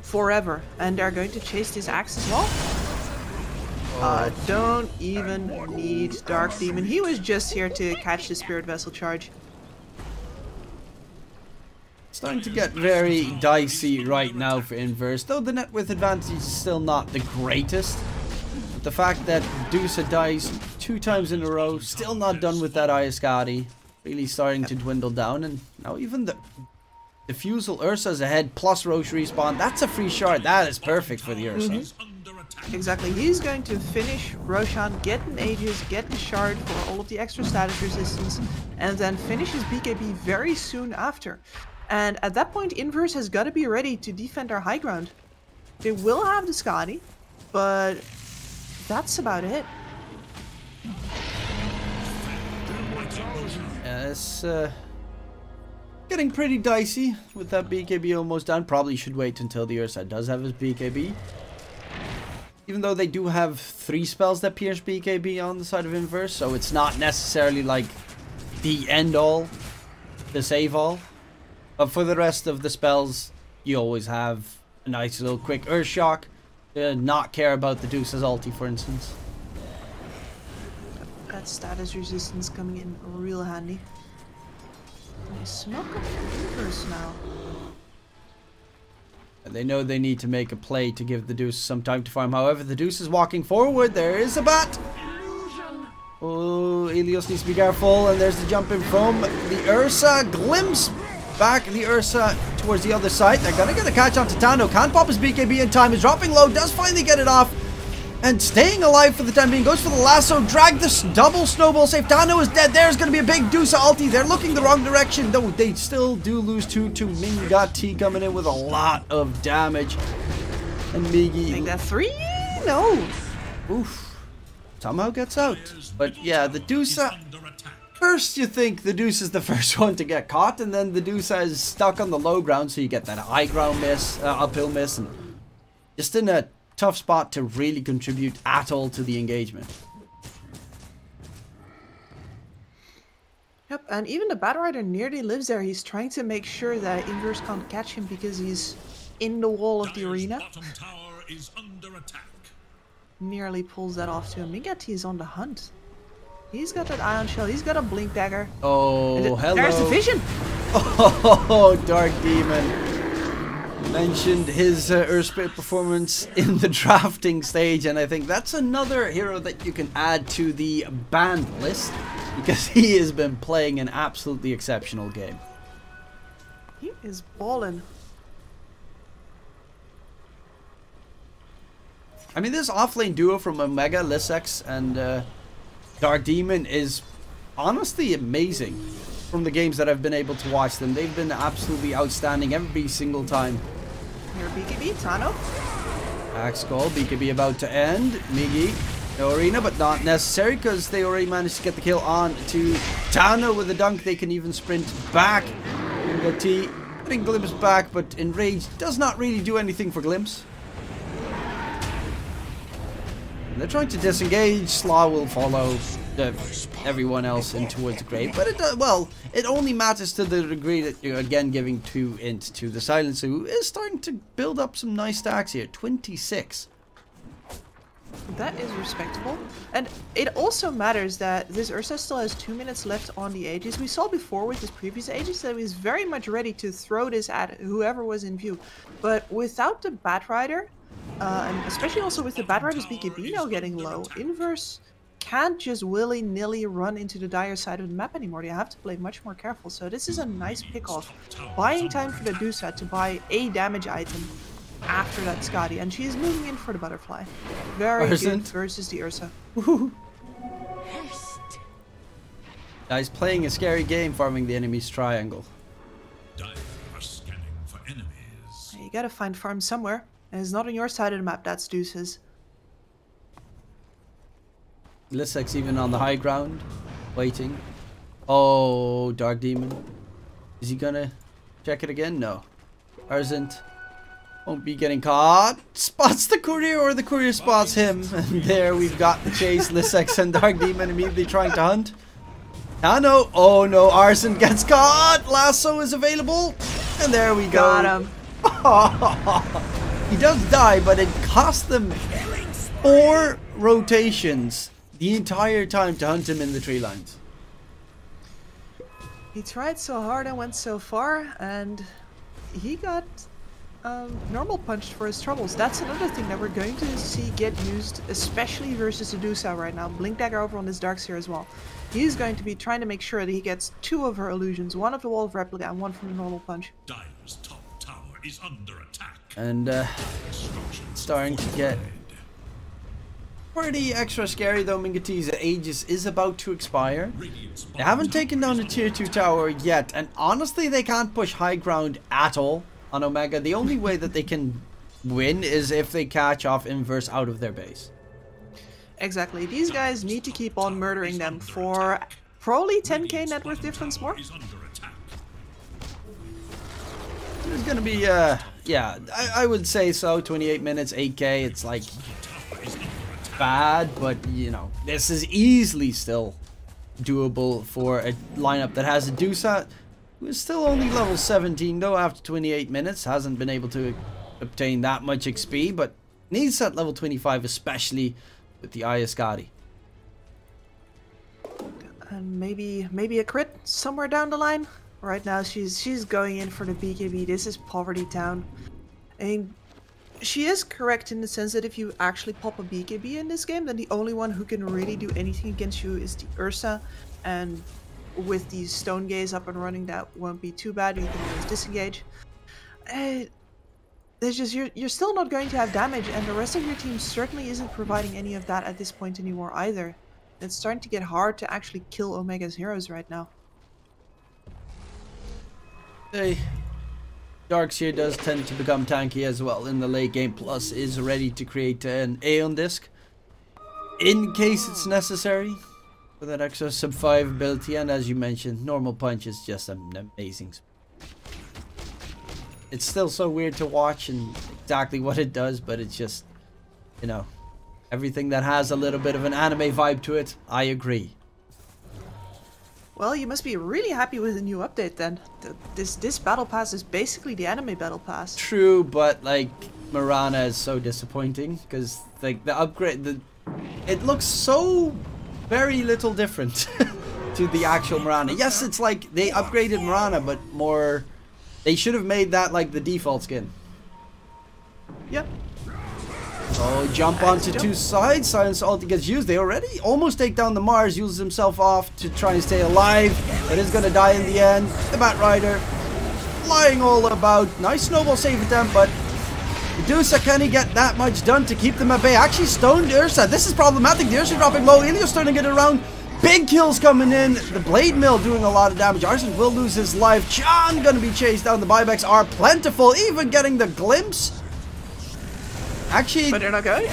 B: forever. And they're going to chase this axe as well. Don't even need Dark Demon. He was just here to catch the Spirit Vessel charge.
A: It's starting to get very dicey right now for Inverse, though the net worth advantage is still not the greatest. But the fact that Dusa dies 2 times in a row, still not done with that Ayascati, really starting to dwindle down. And now even the Diffusal Ursa's ahead, plus Roche respawn, that's a free shard. That is perfect for the Ursa.
B: Exactly, he's going to finish Roshan, get an Aegis, get the shard for all of the extra status resistance, and then finish his BKB very soon after. And at that point, Inverse has got to be ready to defend our high ground. They will have the Skadi, but that's about it.
A: It's getting pretty dicey with that BKB almost done. Probably should wait until the Ursa does have his BKB. Even though they do have 3 spells that pierce BKB on the side of Inverse, so it's not necessarily like the end all, the save all. But for the rest of the spells, you always have a nice little quick Earth Shock. Not care about the Deuce's ulti, for instance.
B: That status resistance coming in real handy. They smoke up Inverse now.
A: And they know they need to make a play to give the Deuce some time to farm. However, the Deuce is walking forward. There is a bat. Oh, Ilios needs to be careful. And there's the jump in from the Ursa. Glimpse back the Ursa towards the other side. They're going to get a catch on Titano. Can't pop his BKB in time. Is dropping low. Does finally get it off. And staying alive for the time being. Goes for the lasso. Drag this double snowball save. Tano is dead. There's going to be a big Deuce ulti. They're looking the wrong direction. Though they still do lose 2-2. Ming got T coming in with a lot of damage. And Migi.
B: Make that 3? No.
A: Oof. Somehow gets out. But yeah, the Deuce. First you think the Deuce is the first one to get caught. And then the Deuce is stuck on the low ground. So you get that high ground miss. Uphill miss. And just in a tough spot to really contribute at all to the engagement.
B: Yep, and even the Bat Rider nearly lives there. He's trying to make sure that Inverse can't catch him because he's in the wall of the arena.
C: Is under attack.
B: Nearly pulls that off to him. Migati is on the hunt. He's got that Ion Shell. He's got a Blink Dagger.
A: Oh, hello.
B: There's the vision.
A: Oh, Dark Demon. Mentioned his Earth Spirit performance in the drafting stage, and I think that's another hero that you can add to the banned list because he has been playing an absolutely exceptional game.
B: He is ballin'.
A: I mean, this offlane duo from Omega, Lissex, and Dark Demon is honestly amazing from the games that I've been able to watch them. They've been absolutely outstanding every single time.
B: Here, BKB, Tano.
A: Axe Skull, BKB about to end. Migi, no arena, but not necessary because they already managed to get the kill on to Tano with a dunk. They can even sprint back. T putting Glimpse back, but Enraged does not really do anything for Glimpse. And they're trying to disengage. Slaw will follow everyone else in towards the grave, but it does, well, it only matters to the degree that you're again giving 2 int to the Silencer, who is starting to build up some nice stacks here. 26.
B: That is respectable. And it also matters that this Ursa still has 2 minutes left on the Aegis. We saw before with his previous Aegis that he was very much ready to throw this at whoever was in view. But without the Bat Rider, and especially also with the Bat Rider's BKB now getting low, Inverse can't just willy-nilly run into the dire side of the map anymore. They have to play much more careful. So this is a nice pick-off. Buying time for the Dusa to buy a damage item after that Skadi. And she's moving in for the butterfly. Very good versus the Ursa.
A: Guys playing a scary game farming the enemy's triangle.
C: Scanning for enemies.
B: You gotta find farm somewhere. And it's not on your side of the map, that's Deuce's.
A: Lissek's even on the high ground, waiting. Oh, Dark Demon. Is he gonna check it again? No. Arzent won't be getting caught. Spots the courier, or the courier spots him. And there we've got the chase. Lissek and Dark Demon immediately trying to hunt. Nano. Oh no, Arzent gets caught. Lasso is available. And there we go.
B: Got him.
A: He does die, but it cost them 4 rotations the entire time to hunt him in the tree lines.
B: He tried so hard and went so far, and he got normal punched for his troubles. That's another thing that we're going to see get used, especially versus Medusa right now. Blink Dagger over on this Darkseer as well. He's going to be trying to make sure that he gets 2 of her illusions, 1 of the Wall of Replica and 1 from the normal punch.
C: Dire's top tower is under attack.
A: And starting to get pretty extra scary though. Mingati's Aegis is about to expire. They haven't taken down the tier 2 tower yet, and honestly they can't push high ground at all on Omega. The only way that they can win is if they catch off Inverse out of their base.
B: Exactly. These guys need to keep on murdering them for probably 10k net worth difference more.
A: There's gonna be yeah, I would say so. 28 minutes, 8k. It's like bad, but you know, this is easily still doable for a lineup that has a Dusa, who is still only level 17 though after 28 minutes. Hasn't been able to obtain that much XP, but needs that level 25, especially with the Ayascari.
B: And maybe a crit somewhere down the line. Right now she's going in for the BKB. This is Poverty Town. I mean, she is correct in the sense that if you actually pop a BKB in this game, then the only one who can really do anything against you is the Ursa. And with the Stone Gaze up and running, that won't be too bad. You can always disengage. There's just you're still not going to have damage, and the rest of your team certainly isn't providing any of that at this point anymore either. It's starting to get hard to actually kill Omega's heroes right now.
A: Hey. Darkseer does tend to become tanky as well in the late game, plus is ready to create an Aeon Disc in case it's necessary for that extra sub 5 ability. And as you mentioned, normal punch is just an amazing. It's still so weird to watch and exactly what it does, but it's just, you know, everything that has a little bit of an anime vibe to it. I agree.
B: Well, you must be really happy with the new update then. This battle pass is basically the anime battle pass.
A: True, but like Mirana is so disappointing because like the upgrade, it looks so very little different to the actual Mirana. Yes, it's like they upgraded Mirana, but more. They should have made that like the default skin.
B: Yep.
A: Oh, jump onto 2 sides. Silence ulti gets used. They already almost take down the Mars. Uses himself off to try and stay alive. It is going to die in the end. The Bat Rider flying all about. Nice snowball save attempt, but Medusa, can he get that much done to keep them at bay? Actually stoned Ursa. This is problematic. The Ursa dropping low. Ilios starting to get it around. Big kills coming in. The Blade Mill doing a lot of damage. Arsene will lose his life. Chan going to be chased down. The buybacks are plentiful. Even getting the glimpse. Actually,
B: but they're not going.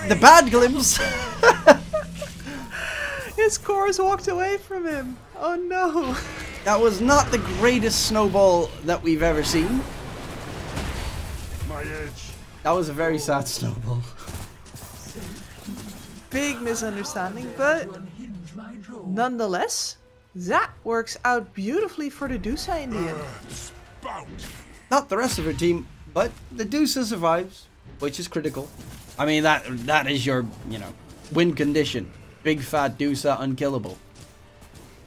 A: The bad glimpse.
B: His cores walked away from him. Oh no.
A: That was not the greatest snowball that we've ever seen.
C: My edge.
A: That was a very sad snowball.
B: Big misunderstanding, but nonetheless, that works out beautifully for the Dusa in the end.
A: Not the rest of her team, but the Dusa survives, which is critical. I mean, that is your, you know, win condition. Big fat Dusa unkillable.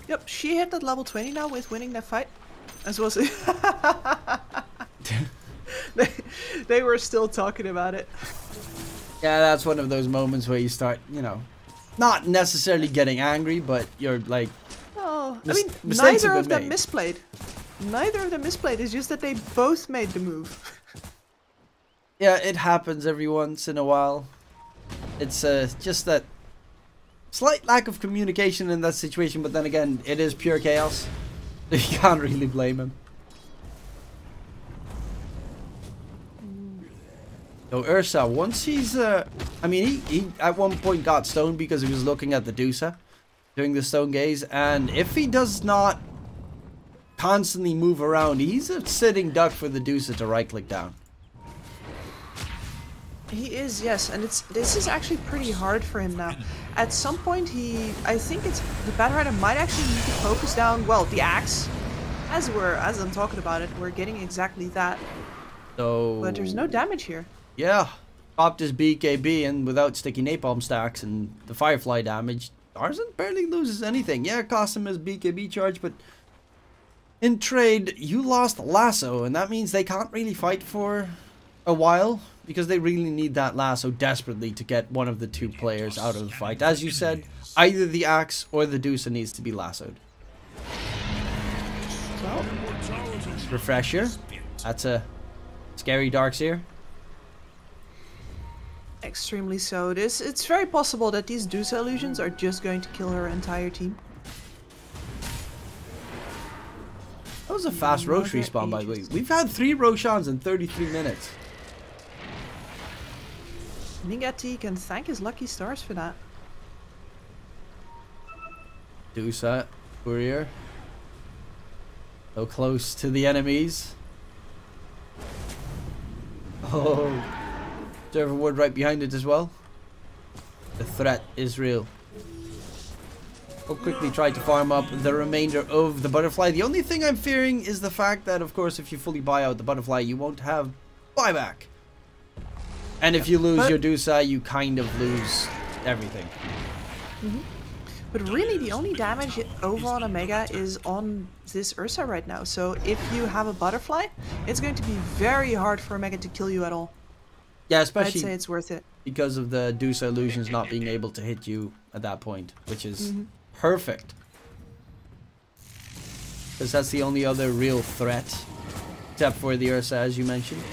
B: Yep, she hit that level 20 now with winning that fight. As well as they were still talking about it.
A: Yeah, that's one of those moments where you start, you know, not necessarily getting angry, but you're like,
B: oh, I mean, neither of them misplayed. Neither of them misplayed. It's just that they both made the move.
A: Yeah, it happens every once in a while. It's just that slight lack of communication in that situation, but then again, it is pure chaos. You can't really blame him. So Ursa, once he's, I mean, he at one point got stoned because he was looking at the Dusa, doing the stone gaze, and if he does not constantly move around, he's a sitting duck for the Dusa to right-click down.
B: He is, yes, and this is actually pretty hard for him now. At some point, I think the Battle Rider might actually need to focus down, well, the axe. As I'm talking about it, we're getting exactly that.
A: So,
B: but there's no damage here.
A: Yeah, popped his BKB, and without sticky napalm stacks and the Firefly damage, Tarzan barely loses anything. Yeah, it cost him his BKB charge, but in trade, you lost Lasso, and that means they can't really fight for a while, because they really need that Lasso desperately to get one of the two players out of the fight. As you said, either the Axe or the Dusa needs to be lassoed. So, refresher. That's a scary Darkseer.
B: Extremely so. It's very possible that these Dusa illusions are just going to kill her entire team.
A: That was a fast Roche respawn, by the way. We've had 3 Roshans in 33 minutes.
B: Nigati can thank his lucky stars for that.
A: Dusa, Courier. So close to the enemies. Oh. Server ward right behind it as well. The threat is real. We'll quickly try to farm up the remainder of the butterfly. The only thing I'm fearing is the fact that, of course, if you fully buy out the butterfly, you won't have buyback. And if you lose your Dusa, you kind of lose everything.
B: But really, the only damage over on Omega is on this Ursa right now. So if you have a butterfly, it's going to be very hard for Omega to kill you at all.
A: Yeah, especially
B: I'd say it's worth it.
A: Because of the Dusa illusions not being able to hit you at that point, which is perfect. Because that's the only other real threat, except for the Ursa, as you mentioned.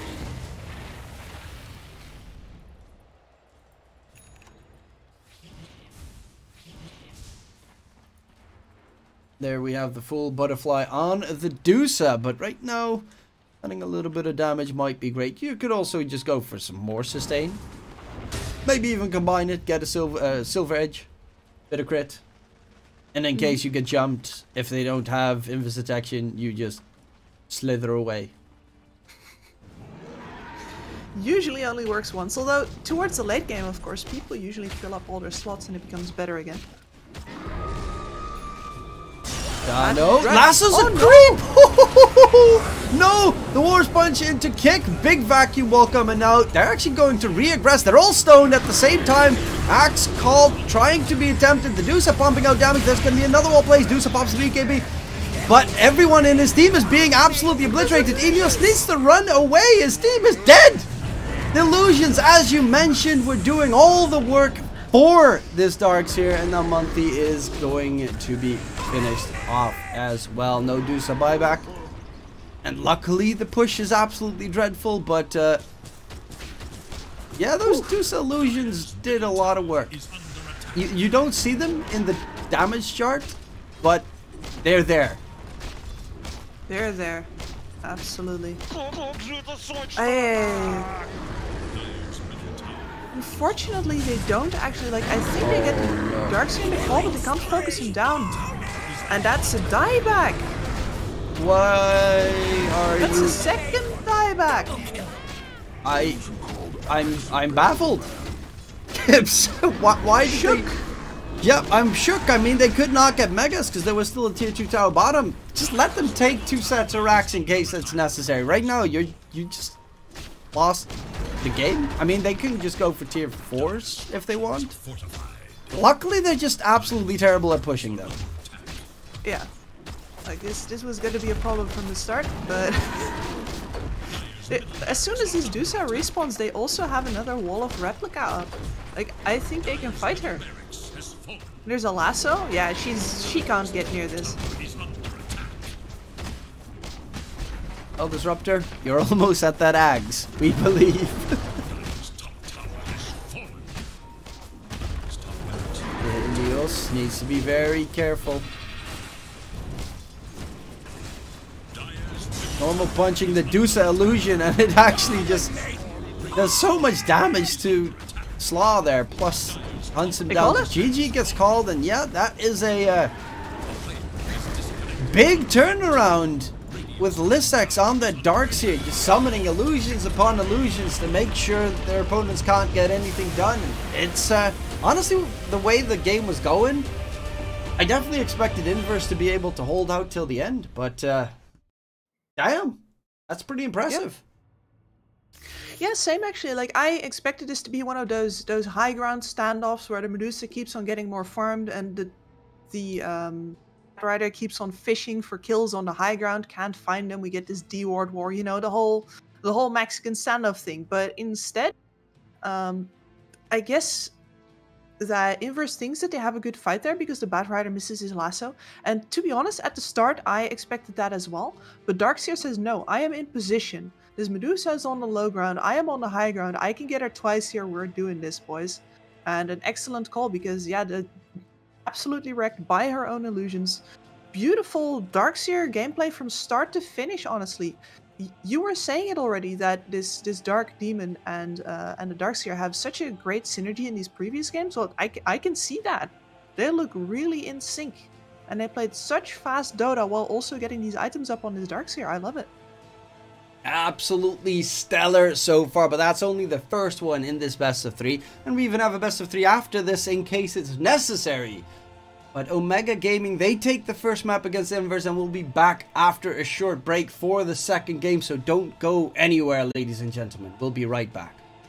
A: There we have the full butterfly on the Dusa, but right now, adding a little bit of damage might be great. You could also just go for some more sustain. Maybe even combine it, get a silver edge, bit of crit. And in case you get jumped, if they don't have invis detection, you just slither away.
B: Usually only works once, although towards the late game, of course, people usually fill up all their slots and it becomes better again.
A: No, Lasso's a creep! No, the War's Punch into kick, big vacuum wall coming out. They're actually going to re-aggress. They're all stoned at the same time. Axe called, trying to be attempted. The Dusa pumping out damage. There's going to be another wall plays. Dusa pops the BKB. But everyone in his team is being absolutely obliterated. Enios needs to run away. His team is dead. The illusions, as you mentioned, were doing all the work for this Darkseer, and now Monty is going to be finished off as well. No Dusa buyback. And luckily the push is absolutely dreadful, but yeah, those Dusa illusions did a lot of work. You don't see them in the damage chart, but they're there.
B: They're there. Absolutely. Unfortunately, they don't actually, like, I think they get the Darkseer in the call, but they can't focus him down. And that's a dieback.
A: Why are
B: That's
A: you...
B: a second dieback.
A: I'm baffled. Kips, why did they... Yep, I'm shook. I mean, they could not get Megas because there was still a tier 2 tower bottom. Just let them take 2 sets of racks in case it's necessary. Right now, you just lost the game. I mean, they can just go for tier 4s if they want. Luckily, they're just absolutely terrible at pushing them.
B: Yeah. Like, this was going to be a problem from the start, but... as soon as these Dusa respawns, they also have another wall of replica up. Like, I think they can fight her. There's a lasso? Yeah, she can't get near this.
A: Oh, Disruptor, you're almost at that Ags, we believe. Leos needs to be very careful. Normal punching the Dusa illusion, and it actually just Does so much damage to Slaw there, plus hunts him down. GG gets called, and yeah, that is a big turnaround with Lissex on the Darkseer, just summoning illusions upon illusions to make sure that their opponents can't get anything done. It's honestly, the way the game was going, I definitely expected Inverse to be able to hold out till the end, but damn, that's pretty impressive.
B: Yeah, same actually. Like, I expected this to be one of those high ground standoffs where the Medusa keeps on getting more farmed and the Rider keeps on fishing for kills on the high ground, can't find them. We get this D-Ward war, you know, the whole Mexican standoff thing. But instead, I guess that Inverse thinks that they have a good fight there because the Bat Rider misses his lasso. And to be honest, at the start, I expected that as well. But Darkseer says, no, I am in position. This Medusa is on the low ground. I am on the high ground. I can get her twice here. We're doing this, boys. And an excellent call because, yeah, absolutely wrecked by her own illusions. Beautiful Darkseer gameplay from start to finish, honestly. You were saying it already that this Dark Demon and the Darkseer have such a great synergy in these previous games. So I can see that. They look really in sync. And they played such fast Dota while also getting these items up on this Darkseer. I love it.
A: Absolutely stellar so far, but that's only the first one in this best of 3, and we even have a best of 3 after this in case it's necessary. But Omega Gaming, they take the first map against Inverse, and we'll be back after a short break for the second game, so don't go anywhere, ladies and gentlemen. We'll be right back.